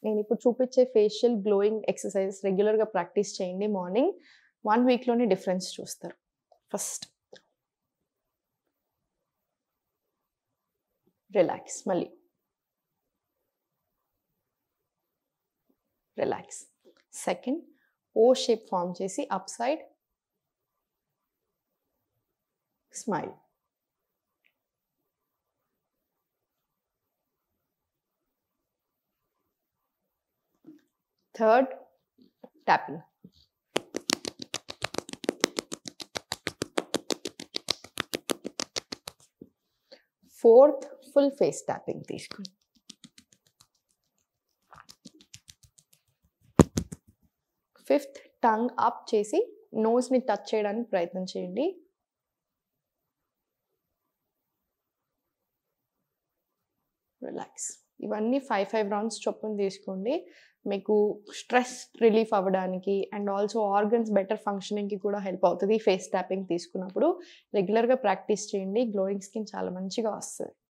నేను ఇప్పుడు చూపించే ఫేషియల్ గ్లోయింగ్ ఎక్సర్సైజెస్ రెగ్యులర్‌గా ప్రాక్టీస్ చేయండి మార్నింగ్. 1 వీక్‌లోనే డిఫరెన్స్ చూస్తారు. First relax. మళ్ళీ రిలాక్స్. సెకండ్ ఓ షేప్ ఫార్మ్ చేసి up side smile. Third tapping. Fourth full face tapping తీసుకోండి. ఫిఫ్త్ టంగ్ అప్ చేసి నోస్‌ని టచ్ చేయడానికి ప్రయత్నం చేయండి. రిలాక్స్. ఇవన్నీ 5 రౌండ్స్ చొప్పున తీసుకోండి. మీకు స్ట్రెస్ రిలీఫ్ అవ్వడానికి అండ్ ఆల్సో ఆర్గన్స్ బెటర్ ఫంక్షనింగ్‌కి కూడా హెల్ప్ అవుతది ఫేస్ ట్యాపింగ్ తీసుకున్నప్పుడు. రెగ్యులర్‌గా ప్రాక్టీస్ చేయండి. గ్లోయింగ్ స్కిన్ చాలా మంచిగా వస్తది.